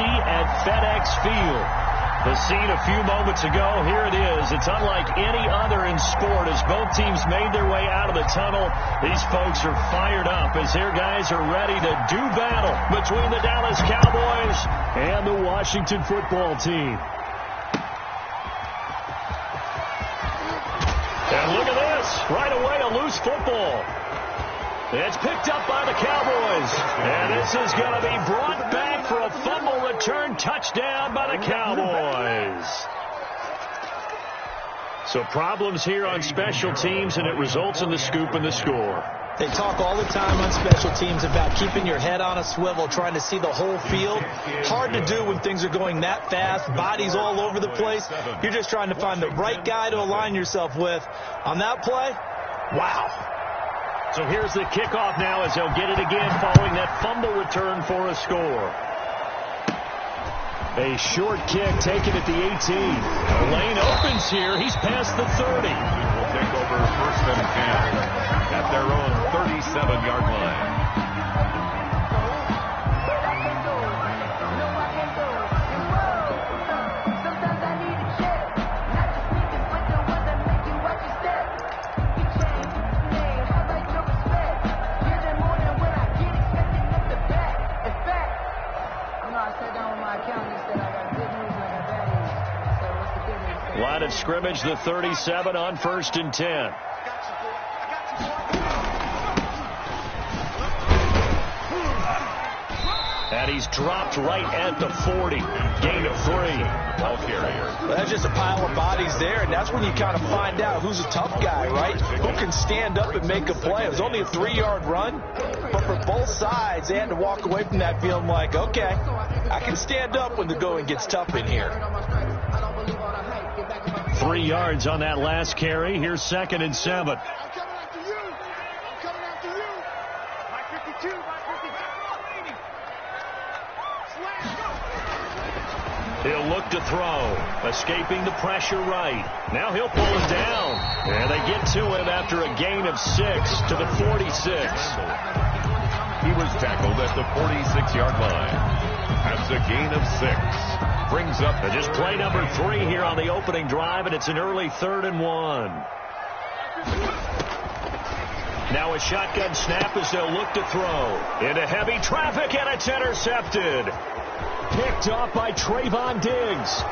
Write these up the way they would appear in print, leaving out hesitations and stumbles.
prophecy at FedEx Field. The scene a few moments ago, here it is. It's unlike any other in sport as both teams made their way out of the tunnel. These folks are fired up as their guys are ready to do battle between the Dallas Cowboys and the Washington football team. And look at this. Right away, a loose football. It's picked up by the Cowboys. And this is going to be brought back for a fumble return touchdown by the Cowboys. So problems here on special teams, and it results in the scoop and the score. They talk all the time on special teams about keeping your head on a swivel, trying to see the whole field. Hard to do when things are going that fast, bodies all over the place. You're just trying to find the right guy to align yourself with. On that play, wow. So here's the kickoff now as they'll get it again following that fumble return for a score. A short kick taken at the 18. The lane opens here. He's past the 30. Will take over first and 10 at their own 37-yard line. Line of scrimmage, the 37 on first and 10. And he's dropped right at the 40. Gain of 3. Ball carrier. Well, that's just a pile of bodies there, and that's when you kind of find out who's a tough guy, right? Who can stand up and make a play. It was only a 3-yard run, but for both sides, they had to walk away from that feeling like, okay, I can stand up when the going gets tough in here. 3 yards on that last carry. Here's second and 7. He'll look to throw. Escaping the pressure right. Now he'll pull it down. And they get to him after a gain of 6 to the 46. He was tackled at the 46-yard line. That's a gain of 6. Brings up just play number 3 here on the opening drive, and it's an early 3rd and 1. Now a shotgun snap as they'll look to throw. Into heavy traffic, and it's intercepted. Picked off by Trayvon Diggs.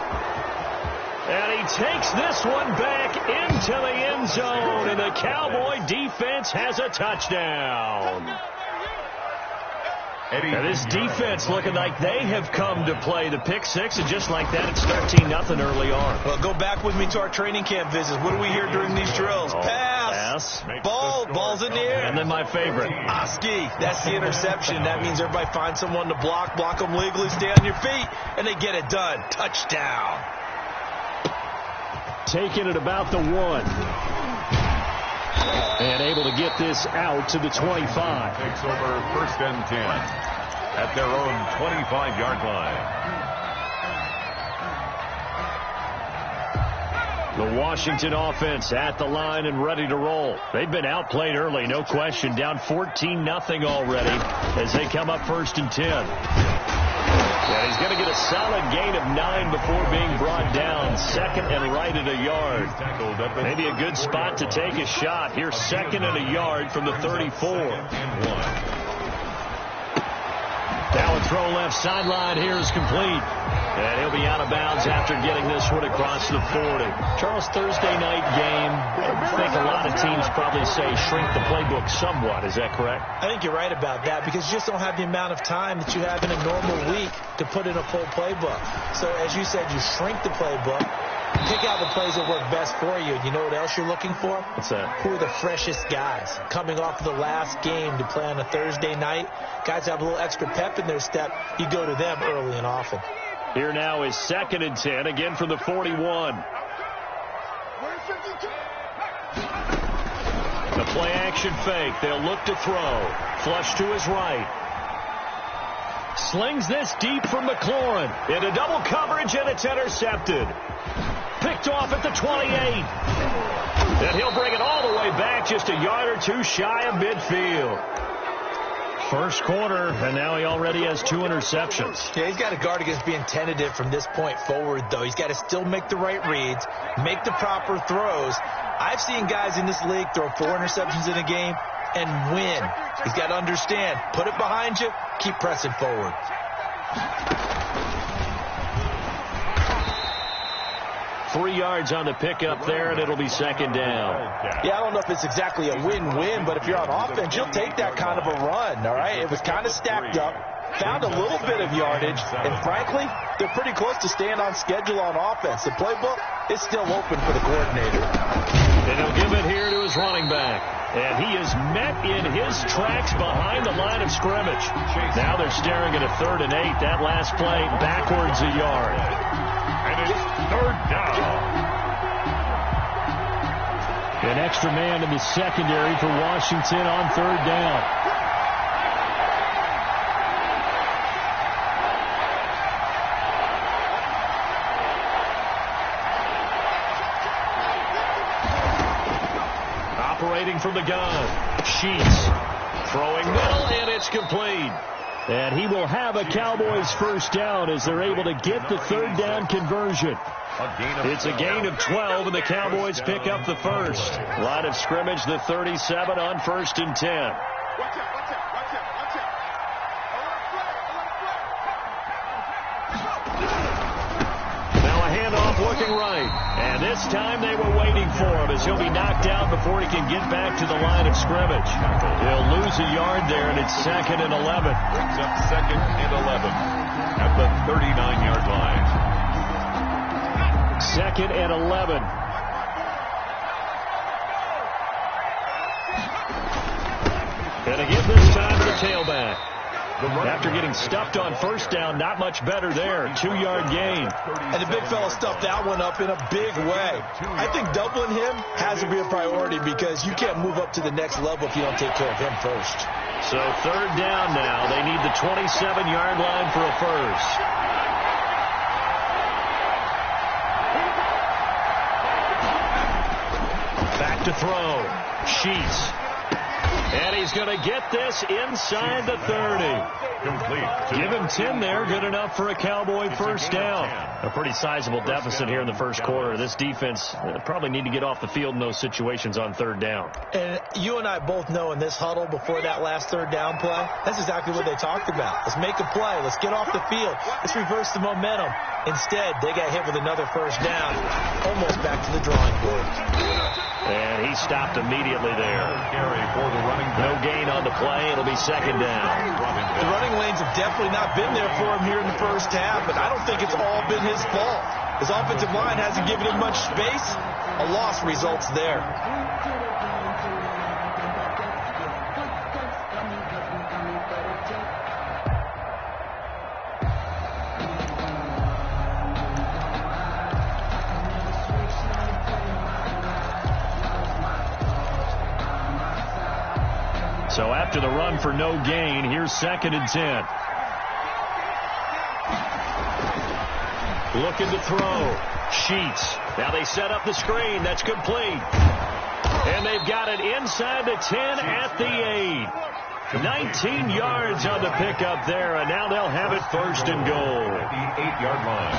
And he takes this one back into the end zone, and the Cowboy defense has a touchdown. And this defense looking like they have come to play the pick 6, and just like that, it's 13-0 early on. Well, go back with me to our training camp visits. What do we hear during these drills? Pass. Ball's in the air. And then my favorite. Oski. That's the interception. That means everybody finds someone to block them legally, stay on your feet, and they get it done. Touchdown. Taking it about the 1. And able to get this out to the 25. Takes over first and 10 at their own 25-yard line. The Washington offense at the line and ready to roll. They've been outplayed early, no question. Down 14-0 already as they come up first and 10. And he's going to get a solid gain of 9 before being brought down. Second and right at a yard. Maybe a good spot to take a shot. Here's second and a yard from the 34. Now a throw left sideline here is complete. And he'll be out of bounds after getting this one across the 40. Charles, Thursday night game, I think a lot of teams probably say shrink the playbook somewhat. Is that correct? I think you're right about that because you just don't have the amount of time that you have in a normal week to put in a full playbook. So as you said, you shrink the playbook, pick out the plays that work best for you. And you know what else you're looking for? What's that? Who are the freshest guys coming off of the last game to play on a Thursday night? Guys have a little extra pep in their step. You go to them early and often. Here now is second and 10, again from the 41. The play action fake. They'll look to throw. Flush to his right. Slings this deep for McLaurin. Into double coverage, and it's intercepted. Picked off at the 28. And he'll bring it all the way back, just a yard or two shy of midfield. First quarter, and now he already has 2 interceptions. Yeah, he's got to guard against being tentative from this point forward, though. He's got to still make the right reads, make the proper throws. I've seen guys in this league throw 4 interceptions in a game and win. He's got to understand, put it behind you, keep pressing forward. 3 yards on the pickup there, and it'll be second down. Yeah, I don't know if it's exactly a win-win, but if you're on offense, you'll take that kind of a run, all right? It was kind of stacked up, found a little bit of yardage, and frankly, they're pretty close to staying on schedule on offense. The playbook is still open for the coordinator. And he'll give it here to his running back. And he is met in his tracks behind the line of scrimmage. Now they're staring at a 3rd and 8. That last play backwards a yard. And it's 3rd down. An extra man in the secondary for Washington on 3rd down. Operating from the gun. Sheets throwing middle, and it's complete. And he will have a Cowboys first down as they're able to get the 3rd down conversion. It's a gain of 12, and the Cowboys pick up the first. Line of scrimmage, the 37 on 1st and 10. Now a handoff looking right. And this time they were waiting for him as he'll be knocked out before he can get back to the line of scrimmage. He'll lose a yard there, and it's 2nd and 11. Brings up 2nd and 11 at the 39-yard line. 2nd and 11. And again this time to the tailback. After getting stuffed on first down, not much better there. 2-yard gain. And the big fella stuffed that one up in a big way. I think doubling him has to be a priority because you can't move up to the next level if you don't take care of him first. So 3rd down now. They need the 27-yard line for a first. Back to throw. Sheets. And he's going to get this inside the 30. Complete. Give him 10 there. Good enough for a Cowboy first down. A pretty sizable deficit here in the first quarter. This defense probably need to get off the field in those situations on 3rd down. And you and I both know in this huddle before that last 3rd down play, that's exactly what they talked about. Let's make a play. Let's get off the field. Let's reverse the momentum. Instead, they got hit with another first down, almost back to the drawing board. And he stopped immediately there. No gain on the play. It'll be 2nd down. The running lanes have definitely not been there for him here in the first half, but I don't think it's all been his fault. His offensive line hasn't given him much space. A loss results there. So after the run for no gain, here's 2nd and 10. Looking to throw. Sheets. Now they set up the screen. That's complete. And they've got it inside the 10 at the 8. 19 yards on the pickup there, and now they'll have it 1st and goal. The 8-yard line.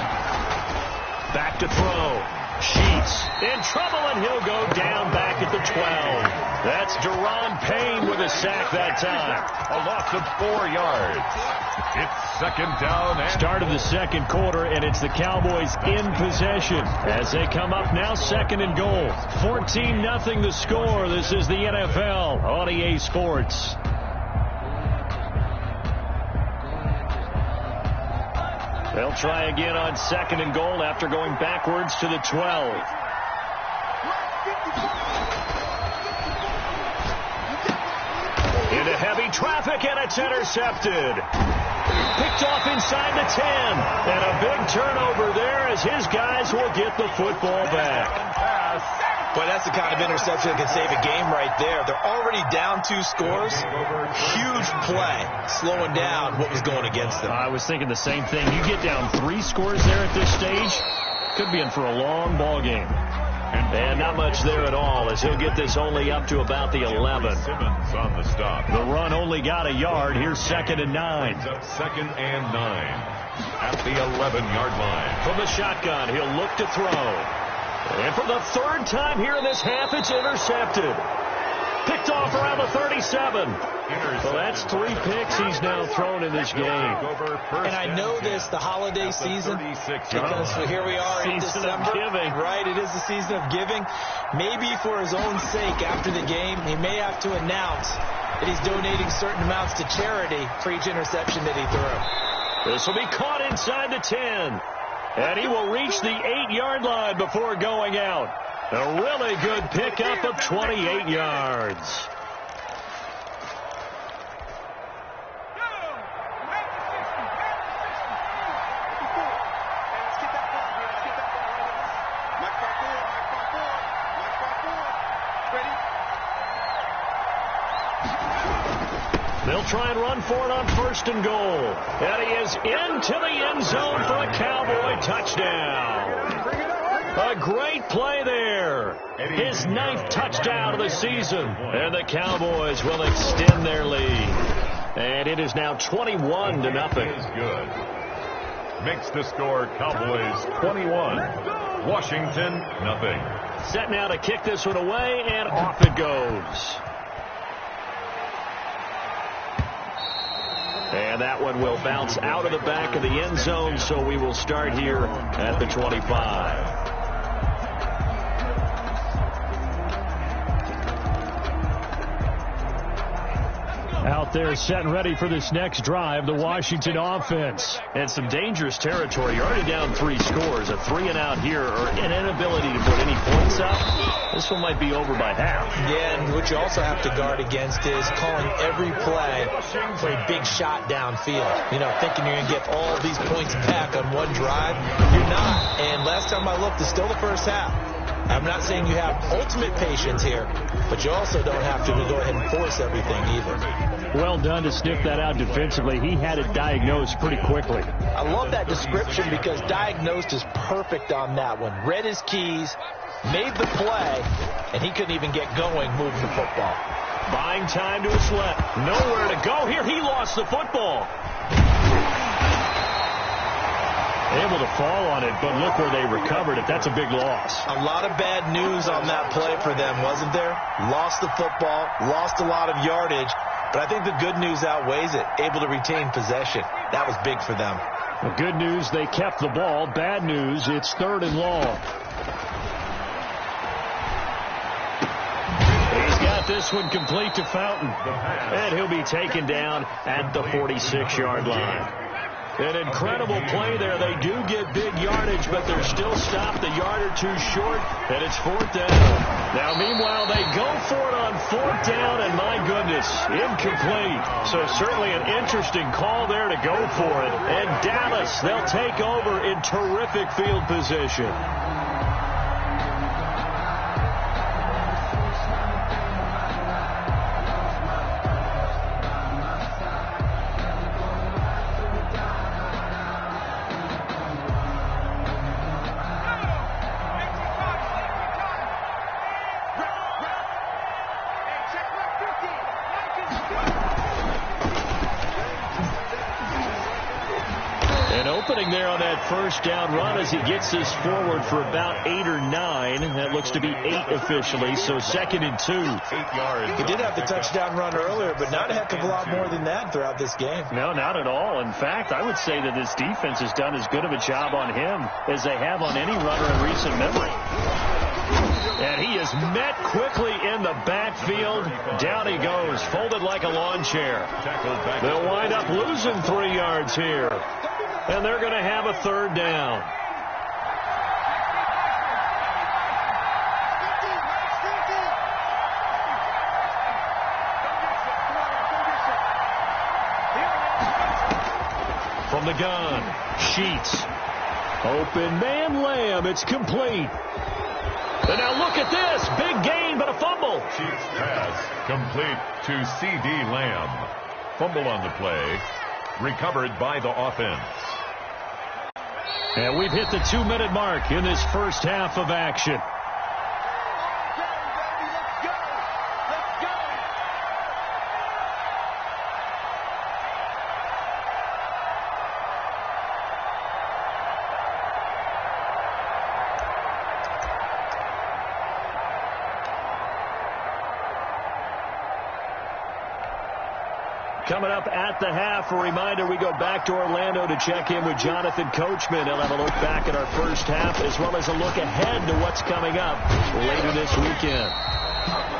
Back to throw. Sheets in trouble, and he'll go down back at the 12. That's Deron Payne with a sack that time. A loss of 4 yards. It's 2nd down. And start of the second quarter, and it's the Cowboys in possession as they come up now 2nd and goal. 14-0 the score. This is the NFL on EA Sports. They'll try again on 2nd and goal after going backwards to the 12. Into heavy traffic, and it's intercepted. Picked off inside the 10. And a big turnover there as his guys will get the football back. Boy, that's the kind of interception that can save a game right there. They're already down 2 scores. Huge play, slowing down what was going against them. I was thinking the same thing. You get down 3 scores there at this stage, could be in for a long ball game. And not much there at all, as he'll get this only up to about the 11. Simmons on the stop. The run only got a yard. Here's 2nd and 9. Second and 9 at the 11-yard line. From the shotgun, he'll look to throw. And for the 3rd time here in this half, it's intercepted. Picked off around the 37. So that's 3 picks he's now thrown in this game. And I know this, the holiday season, because here we are in December. Right, it is the season of giving. Maybe for his own sake, after the game, he may have to announce that he's donating certain amounts to charity for each interception that he threw. This will be caught inside the 10. And he will reach the 8-yard line before going out. A really good pickup of 28 yards. They'll try and run for it on 1st and goal. And he is into the end zone for a Cowboy touchdown. A great play there. His 9th touchdown of the season. And the Cowboys will extend their lead. And it is now 21-0. Is good. Makes the score Cowboys 21. Washington, nothing. Set now to kick this one away, and off it goes. And that one will bounce out of the back of the end zone, so we will start here at the 25. Out there set and ready for this next drive, the Washington offense. And some dangerous territory. You're already down 3 scores. A 3-and-out here, or an inability to put any points up. This one might be over by half. Yeah, and what you also have to guard against is calling every play for a big shot downfield. You know, thinking you're going to get all these points back on one drive. You're not. And last time I looked, it's still the first half. I'm not saying you have ultimate patience here, but you also don't have to go ahead and force everything either. Well done to sniff that out defensively. He had it diagnosed pretty quickly. I love that description because diagnosed is perfect on that one. Read his keys, made the play, and he couldn't even get going moving the football. Buying time to his left. Nowhere to go here. He lost the football. Able to fall on it, but look where they recovered it. That's a big loss. A lot of bad news on that play for them, wasn't there? Lost the football, lost a lot of yardage, but I think the good news outweighs it. Able to retain possession. That was big for them. The good news, they kept the ball. Bad news, it's 3rd and long. He's got this one complete to Fountain. And he'll be taken down at the 46-yard line. An incredible play there. They do get big yardage, but they're still stopped a yard or 2 short, and it's 4th down. Now, meanwhile, they go for it on 4th down, and my goodness, incomplete. So certainly an interesting call there to go for it. And Dallas, they'll take over in terrific field position. There on that 1st down run as he gets this forward for about 8 or 9. That looks to be 8 officially, so 2nd and 2. 8 yards. He did have the touchdown run earlier, but not a heck of a lot more than that throughout this game. No, not at all. In fact, I would say that this defense has done as good of a job on him as they have on any runner in recent memory. And he is met quickly in the backfield. Down he goes, folded like a lawn chair. They'll wind up losing 3 yards here. And they're going to have a 3rd down. From the gun, Sheets. Open man, Lamb. It's complete. And now look at this. Big gain, but a fumble. Sheets pass complete to C.D. Lamb. Fumble on the play. Recovered by the offense. And we've hit the 2-minute mark in this first half of action. Coming up at the half, a reminder, we go back to Orlando to check in with Jonathan Coachman. He'll have a look back at our first half as well as a look ahead to what's coming up later this weekend.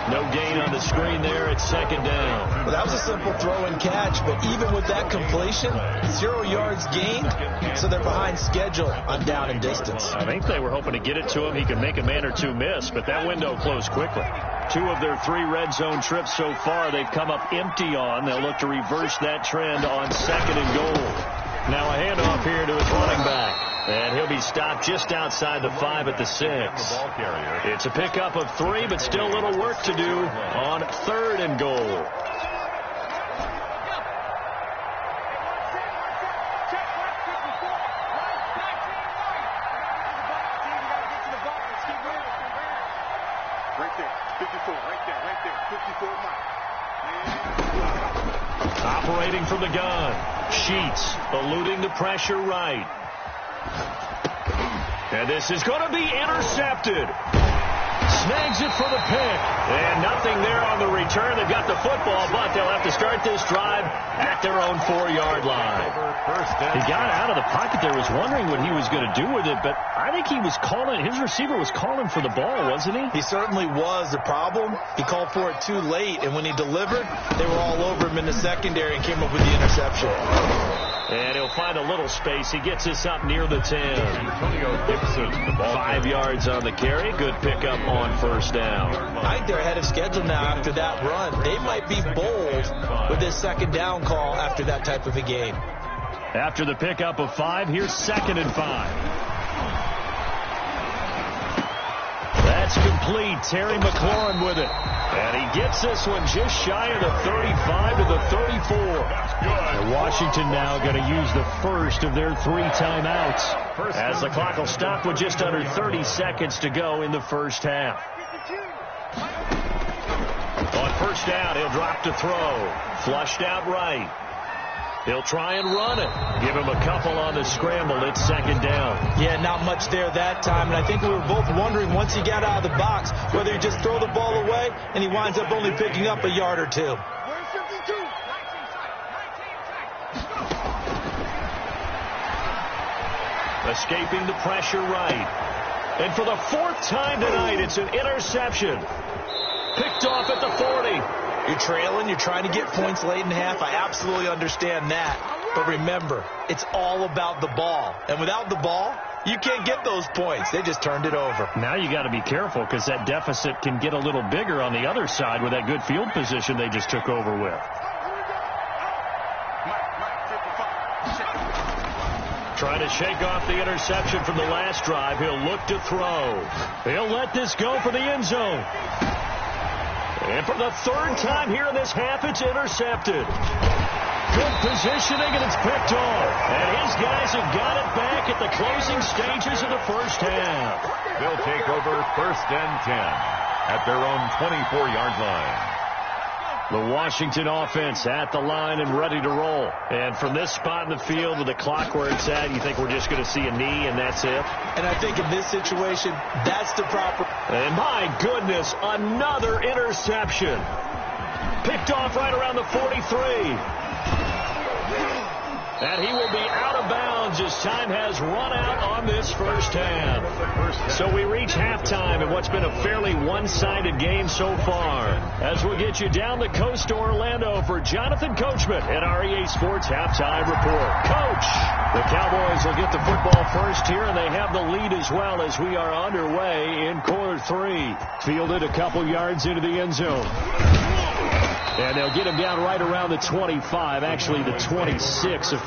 No gain on the screen there. It's second down. Well, that was a simple throw and catch, but even with that completion, 0 yards gained, so they're behind schedule on down and distance. I think they were hoping to get it to him. He could make a man or two miss, but that window closed quickly. 2 of their 3 red zone trips so far they've come up empty on. They'll look to reverse that trend on second and goal. Now a handoff here to his running back. And he'll be stopped just outside the 5 at the 6. It's a pickup of 3, but still a little work to do on third and goal. Operating from the gun. Sheets eluding the pressure right. And this is going to be intercepted. Snags it for the pick. And nothing there on the return. They've got the football, but they'll have to start this drive at their own 4-yard line. He got out of the pocket there, was wondering what he was going to do with it, but I think he was calling, his receiver was calling for the ball, wasn't he? He certainly was. The problem, he called for it too late, and when he delivered, they were all over him in the secondary and came up with the interception. And he'll find a little space. He gets us up near the 10. 5 yards on the carry. Good pickup on first down. I think they're ahead of schedule now after that run. They might be bold with this second down call after that type of a game. After the pickup of 5, here's second and 5. That's complete. Terry McLaurin with it. And he gets this one just shy of the 35 to the 34. And Washington now going to use the first of their 3 timeouts as the clock will stop with just under 30 seconds to go in the first half. On first down, he'll drop to throw. Flushed out right. He'll try and run it. Give him a couple on the scramble. It's second down. Yeah, not much there that time. And I think we were both wondering once he got out of the box whether he just throw the ball away and he winds up only picking up a yard or 2. Escaping the pressure right. And for the 4th time tonight, it's an interception. Picked off at the 40. You're trailing, you're trying to get points late in half. I absolutely understand that. But remember, it's all about the ball. And without the ball, you can't get those points. They just turned it over. Now you got to be careful because that deficit can get a little bigger on the other side with that good field position they just took over with. Trying to shake off the interception from the last drive. He'll look to throw. He'll let this go for the end zone. And for the 3rd time here in this half, it's intercepted. Good positioning, and it's picked off. And his guys have got it back at the closing stages of the first half. They'll take over 1st and 10 at their own 24-yard line. The Washington offense at the line and ready to roll. And from this spot in the field with the clock where it's at, you think we're just going to see a knee and that's it? And I think in this situation, that's the proper. And my goodness, another interception. Picked off right around the 43. And he will be out of bounds as time has run out on this first half. So we reach halftime in what's been a fairly one-sided game so far. As we'll get you down the coast to Orlando for Jonathan Coachman at our EA Sports Halftime Report. Coach, the Cowboys will get the football first here, and they have the lead as well as we are underway in quarter 3. Fielded a couple yards into the end zone. And they'll get him down right around the 25, actually the 26 of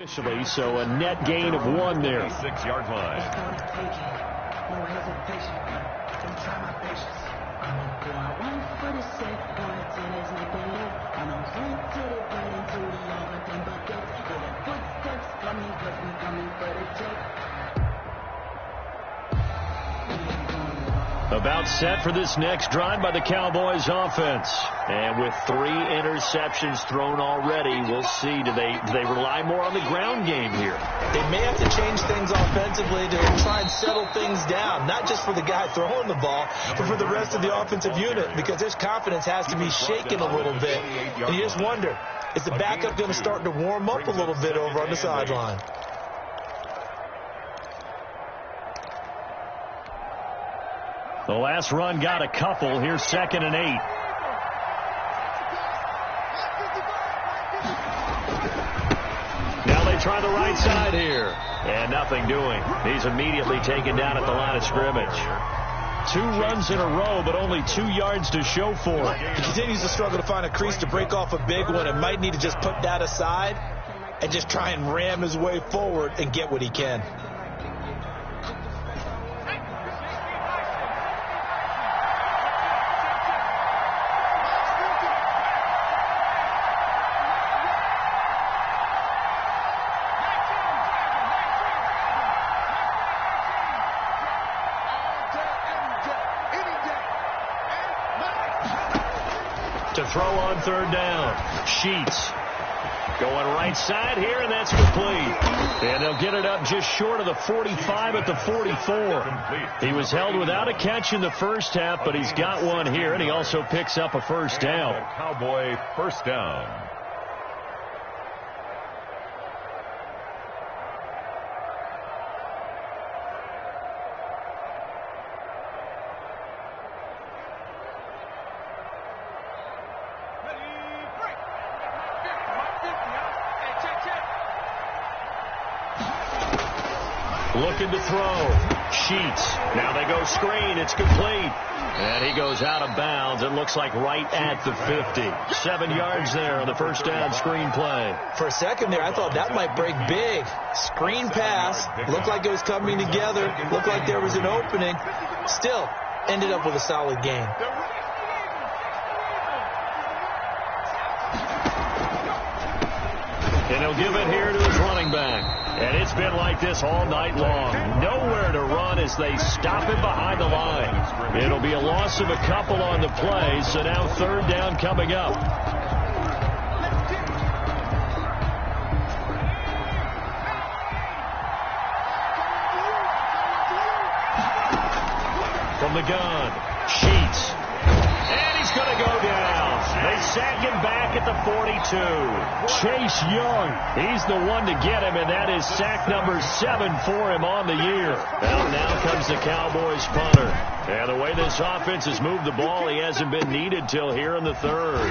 Officially, so a net gain of 1 there. 6-yard line. No hesitation. Don't try my patience. I'm going one for the set, going till there's nothing left. I'm straight to the bed into the overthink bucket. Hear the footsteps coming, cause we coming for the check. About set for this next drive by the Cowboys offense. And with 3 interceptions thrown already, we'll see. Do they rely more on the ground game here? They may have to change things offensively to try and settle things down, not just for the guy throwing the ball, but for the rest of the offensive unit, because his confidence has to be shaken a little bit. And you just wonder, is the backup going to start to warm up a little bit over on the sideline? The last run got a couple. Here's 2nd and 8. Now they try the right side here. And nothing doing. He's immediately taken down at the line of scrimmage. 2 runs in a row, but only 2 yards to show for it. He continues to struggle to find a crease to break off a big one and might need to just put that aside and just try and ram his way forward and get what he can. To throw on 3rd down. Sheets going right side here, and that's complete. And they'll get it up just short of the 45 at the 44. He was held without a catch in the first half, but he's got one here, and he also picks up a first down. Cowboy first down. Looking to throw. Sheets. Now they go screen. It's complete. And he goes out of bounds. It looks like right at the 50. 7 yards there on the first down screen play. For a second there, I thought that might break big. Screen pass. Looked like it was coming together. Looked like there was an opening. Still, ended up with a solid gain. And he'll give it here to his running back. And it's been like this all night long. Nowhere to run as they stop him behind the line. It'll be a loss of a couple on the play, so now 3rd down coming up. From the gun, Sheets. And he's going to go down. They sack him back at the 42. Chase Young, he's the one to get him, and that is sack number 7 for him on the year. Well, now comes the Cowboys punter. And the way this offense has moved the ball, he hasn't been needed till here in the 3rd.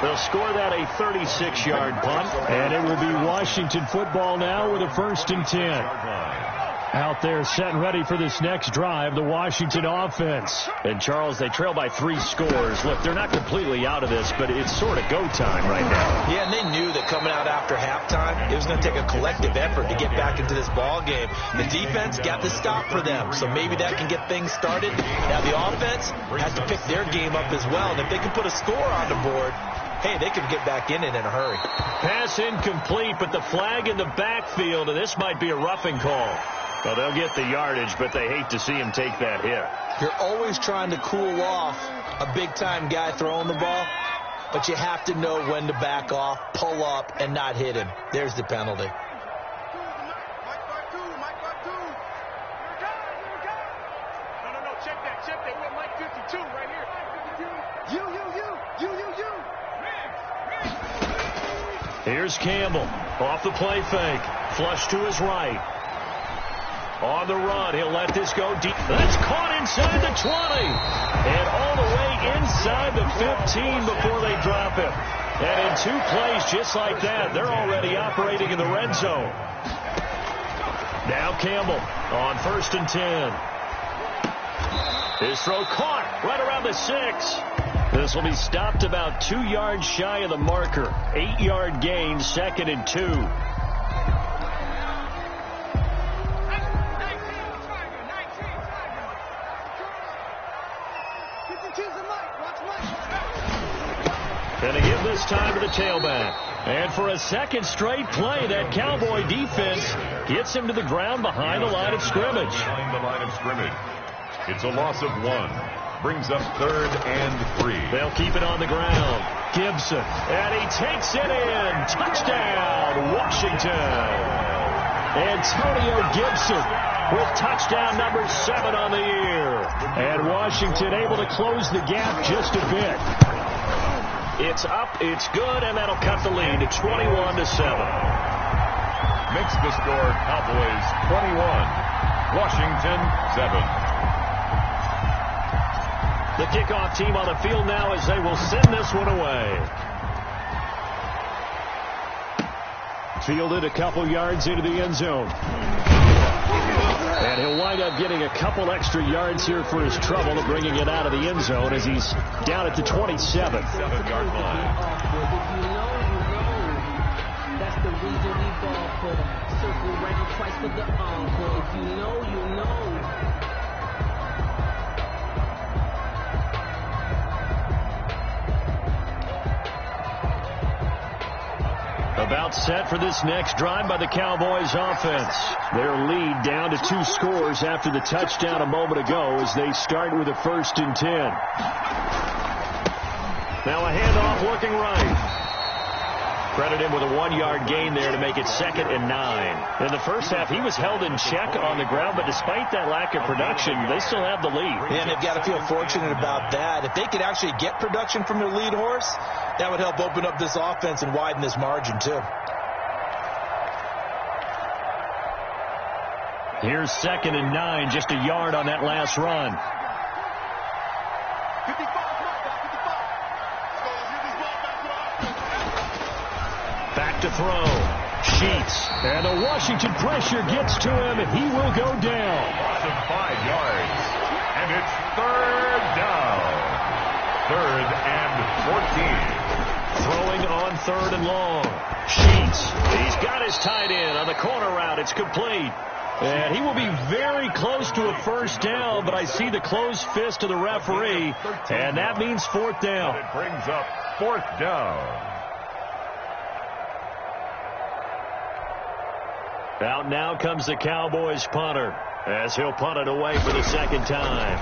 They'll score that a 36-yard punt, and it will be Washington football now with a 1st and 10. Out there set and ready for this next drive, the Washington offense. And, Charles, they trail by 3 scores. Look, they're not completely out of this, but it's sort of go time right now. Yeah, and they knew that coming out after halftime, it was going to take a collective effort to get back into this ball game. The defense got the stop for them, so maybe that can get things started. Now the offense has to pick their game up as well, and if they can put a score on the board, hey, they can get back in it in a hurry. Pass incomplete, but the flag in the backfield, and this might be a roughing call. Well, they'll get the yardage, but they hate to see him take that hit. You're always trying to cool off a big-time guy throwing the ball, but you have to know when to back off, pull up, and not hit him. There's the penalty. No, check that. We're Mike 52 right here. Here's Campbell. Off the play fake. Flush to his right. On the run, he'll let this go deep. That's caught inside the 20. And all the way inside the 15 before they drop him. And in 2 plays just like that, they're already operating in the red zone. Now Campbell on 1st and 10. His throw caught right around the 6. This will be stopped about 2 yards shy of the marker. 8-yard gain, 2nd and 2. Going to give this time to the tailback. And for a second straight play, that Cowboy defense gets him to the ground behind the line of scrimmage. Behind the line of scrimmage. It's a loss of 1. Brings up 3rd and 3. They'll keep it on the ground. Gibson. And he takes it in. Touchdown, Washington. Antonio Gibson with touchdown number 7 on the year. And Washington able to close the gap just a bit. It's up, it's good, and that'll cut the lead to 21-7. Makes the score Cowboys 21, Washington 7. The kickoff team on the field now as they will send this one away. Fielded a couple yards into the end zone. And he'll wind up getting a couple extra yards here for his trouble of bringing it out of the end zone as he's down at the 27. 7-yard line. That's the reason we ball for. Circle right twice for the encore. If you know, you know. About set for this next drive by the Cowboys offense. Their lead down to 2 scores after the touchdown a moment ago as they start with a 1st and 10. Now a handoff looking right. Credit him with a 1-yard gain there to make it 2nd and 9. In the first half, he was held in check on the ground, but despite that lack of production, they still have the lead. And they've got to feel fortunate about that. If they could actually get production from their lead horse, that would help open up this offense and widen this margin, too. Here's 2nd and 9, just a yard on that last run. Back to throw. Sheets. And the Washington pressure gets to him. He will go down. Loss of 5 yards. And it's 3rd down. 3rd and 14. Throwing on 3rd and long. Sheets. He's got his tight end on the corner route. It's complete. And he will be very close to a 1st down, but I see the closed fist of the referee, and that means 4th down. And it brings up 4th down. Out now comes the Cowboys punter as he'll punt it away for the 2nd time.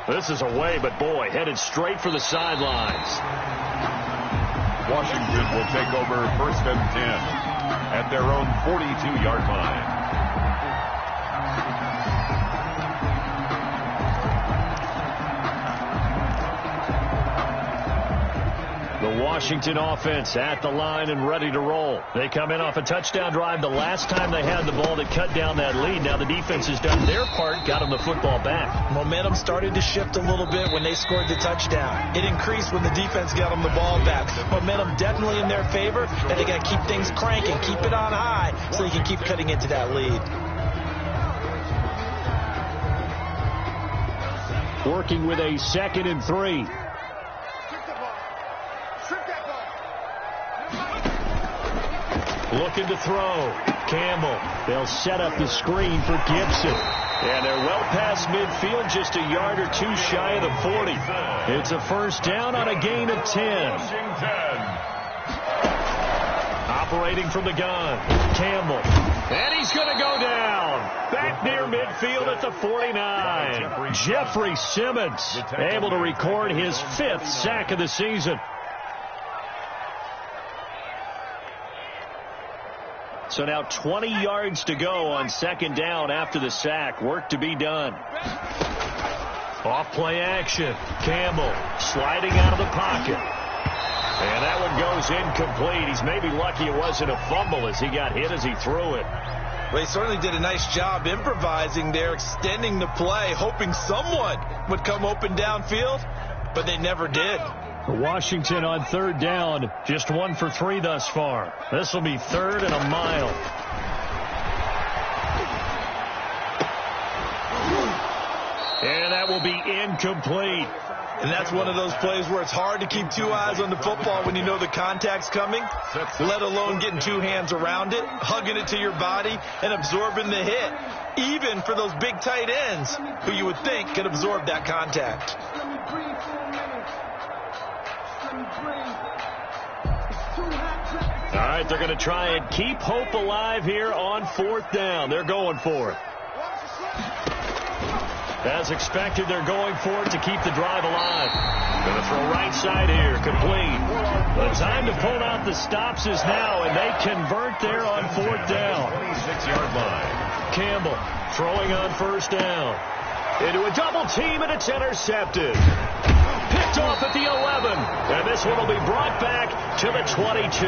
This is away, but boy, headed straight for the sidelines. Washington will take over 1st and 10 at their own 42-yard line. The Washington offense at the line and ready to roll. They come in off a touchdown drive the last time they had the ball that cut down that lead. Now the defense has done their part, got them the football back. Momentum started to shift a little bit when they scored the touchdown. It increased when the defense got them the ball back. Momentum definitely in their favor, and they got to keep things cranking, keep it on high so they can keep cutting into that lead. Working with a 2nd and 3. Looking to throw. Campbell. They'll set up the screen for Gibson. And they're well past midfield, just a yard or 2 shy of the 40. It's a 1st down on a gain of 10. Operating from the gun. Campbell. And he's going to go down. Back near midfield at the 49. Jeffrey Simmons able to record his 5th sack of the season. So now 20 yards to go on 2nd down after the sack. Work to be done. Off play action. Campbell sliding out of the pocket. And that one goes incomplete. He's maybe lucky it wasn't a fumble as he got hit as he threw it. Well, he certainly did a nice job improvising there, extending the play, hoping someone would come open downfield, but they never did. Washington on 3rd down, just 1 for 3 thus far. This will be 3rd and a mile. And that will be incomplete. And that's one of those plays where it's hard to keep two eyes on the football when you know the contact's coming, let alone getting two hands around it, hugging it to your body, and absorbing the hit, even for those big tight ends who you would think could absorb that contact. All right, they're going to try and keep hope alive here on 4th down. They're going for it. As expected, they're going for it to keep the drive alive. Going to throw right side here, complete. The time to pull out the stops is now, and they convert there on 4th down. 26-yard line. Campbell throwing on 1st down. Into a double team, and it's intercepted. Picked off at the 11, and this one will be brought back to the 22.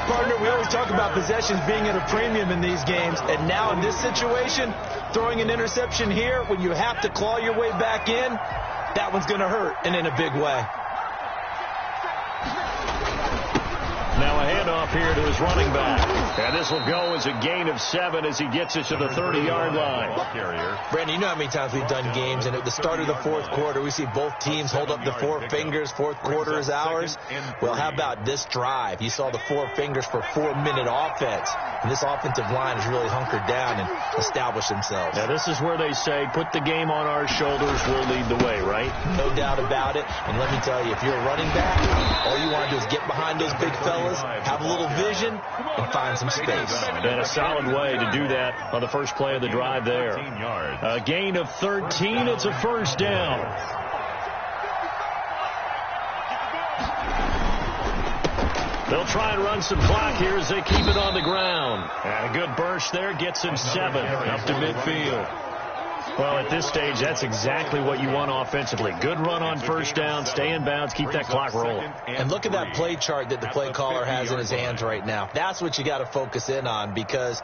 Partner, we always talk about possessions being at a premium in these games, and now in this situation, throwing an interception here when you have to claw your way back in, that one's going to hurt, and in a big way. Now a handoff here to his running back. And this will go as a gain of 7 as he gets it to the 30-yard line. Brandon, you know how many times we've done games, and at the start of the 4th quarter, we see both teams hold up the 4 fingers, 4th quarter is ours. Well, how about this drive? You saw the 4 fingers for 4-minute offense. And this offensive line has really hunkered down and established themselves. Now, this is where they say, put the game on our shoulders, we'll lead the way, right? No doubt about it. And let me tell you, if you're a running back, all you want to do is get behind those big fellas, have a little vision, and find some space. And a solid way to do that on the first play of the drive there. A gain of 13. It's a 1st down. They'll try and run some clock here as they keep it on the ground. And a good burst there gets him 7 up to midfield. Well, at this stage, that's exactly what you want offensively. Good run on 1st down, stay in bounds, keep that clock rolling. And look at that play chart that the play caller has in his hands right now. That's what you got to focus in on, because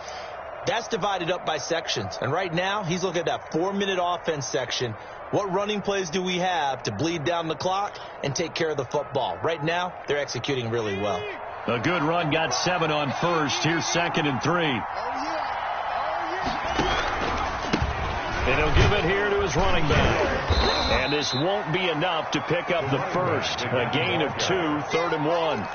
that's divided up by sections. And right now, he's looking at that 4-minute offense section. What running plays do we have to bleed down the clock and take care of the football? Right now, they're executing really well. A good run got 7 on 1st. Here's 2nd and 3. And he'll give it here to his running back. And this won't be enough to pick up the 1st. A gain of 2, 3rd and 1.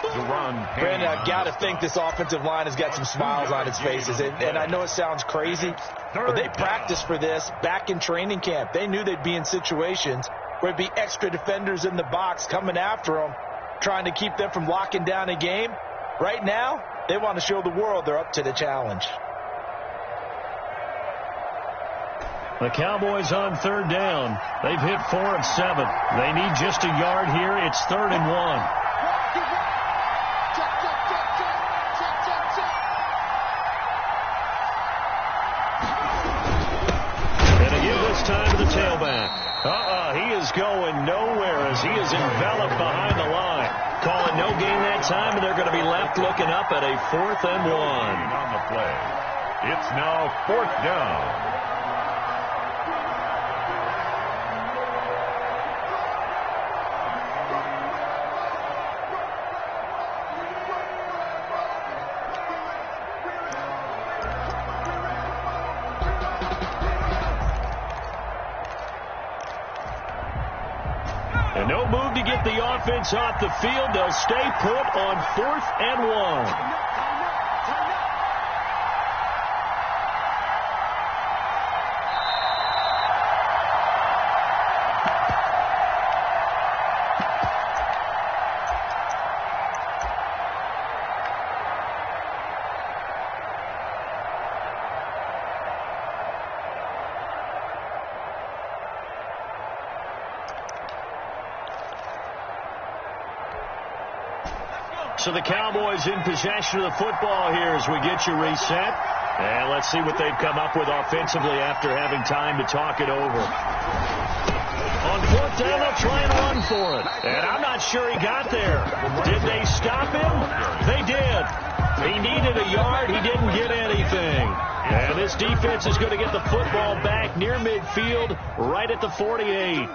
Brandon, I've got to think this offensive line has got some smiles on its faces. And I know it sounds crazy, but they practiced for this back in training camp. They knew they'd be in situations where it'd be extra defenders in the box coming after them, trying to keep them from locking down a game. Right now, they want to show the world they're up to the challenge. The Cowboys on 3rd down. They've hit 4 of 7. They need just a yard here. It's 3rd and 1. And again this time to the tailback. He is going nowhere as he is enveloped behind the line. Calling no gain that time, and they're going to be left looking up at a 4th and 1. On the play. It's now 4th down. And no move to get the offense off the field. They'll stay put on 4th and 1. So the Cowboys in possession of the football here as we get you reset. And let's see what they've come up with offensively after having time to talk it over. On 4th down, they'll try and run for it. And I'm not sure he got there. Did they stop him? They did. He needed a yard. He didn't get anything. And this defense is going to get the football back near midfield, right at the 48.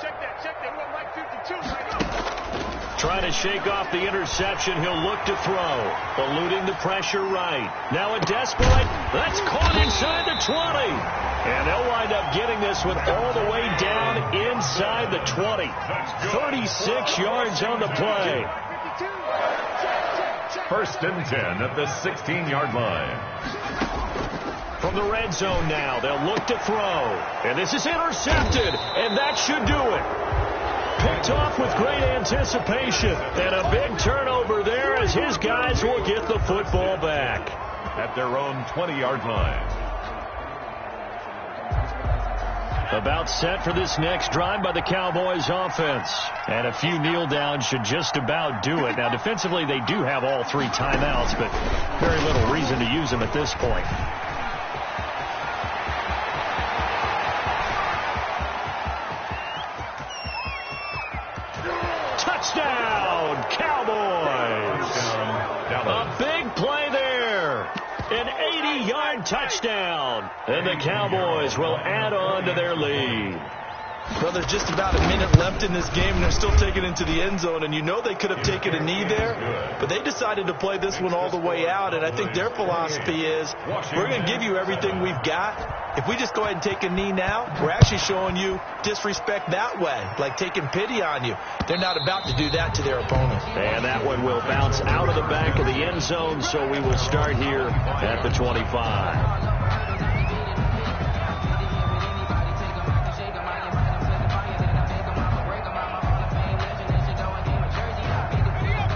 Check that. We went right 52 right now. Trying to shake off the interception. He'll look to throw. Eluding the pressure right. Now a desperate. That's caught inside the 20. And they'll wind up getting this one all the way down inside the 20. 36 yards on the play. First and 10 at the 16-yard line. From the red zone now, they'll look to throw. And this is intercepted, and that should do it. Picked off with great anticipation. And a big turnover there as his guys will get the football back. At their own 20-yard line. About set for this next drive by the Cowboys offense. And a few kneel downs should just about do it. Now, defensively, they do have all 3 timeouts, but very little reason to use them at this point. Touchdown, Cowboys! A big play there. An 80-yard touchdown. And the Cowboys will add on to their lead. Well, there's just about a minute left in this game, and they're still taking it into the end zone. And you know they could have taken a knee there, but they decided to play this one all the way out. And I think their philosophy is, we're going to give you everything we've got. If we just go ahead and take a knee now, we're actually showing you disrespect that way, like taking pity on you. They're not about to do that to their opponent. And that one will bounce out of the back of the end zone, so we will start here at the 25.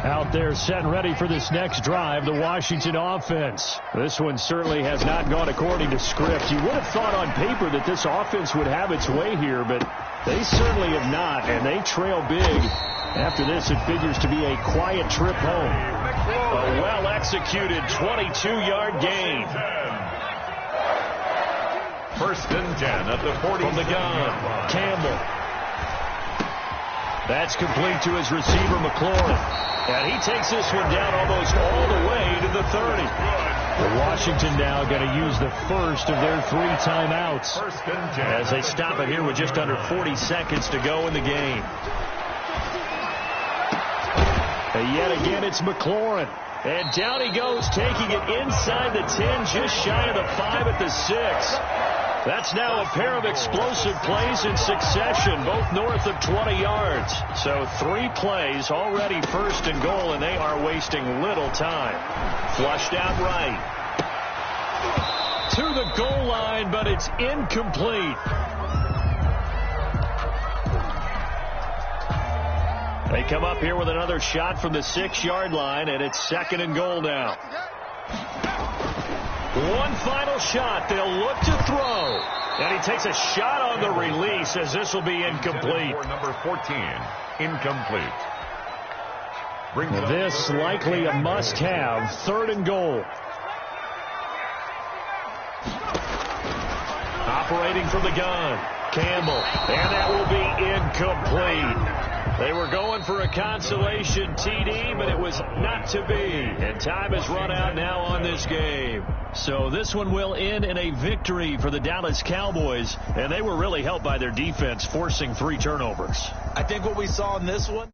Out there set and ready for this next drive, the Washington offense. This one certainly has not gone according to script. You would have thought on paper that this offense would have its way here, but they certainly have not, and they trail big. After this, it figures to be a quiet trip home. A well-executed 22-yard gain. First and 10 at the 40. From the gun, Campbell. That's complete to his receiver, McLaurin. And he takes this one down almost all the way to the 30. The Washington now going to use the first of their 3 timeouts as they stop it here with just under 40 seconds to go in the game. And yet again, it's McLaurin. And down he goes, taking it inside the 10, just shy of the 5 at the 6. That's now a pair of explosive plays in succession, both north of 20 yards. So 3 plays already first and goal, and they are wasting little time. Flushed out right. To the goal line, but it's incomplete. They come up here with another shot from the 6-yard line, and it's 2nd and goal now. One final shot. They'll look to throw. And he takes a shot on the release as this will be incomplete. Number 14, incomplete. This likely a must-have. 3rd and goal. Operating from the gun, Campbell. And that will be incomplete. They were going for a consolation TD, but it was not to be. And time has run out now on this game. So this one will end in a victory for the Dallas Cowboys. And they were really helped by their defense, forcing 3 turnovers. I think what we saw in this one...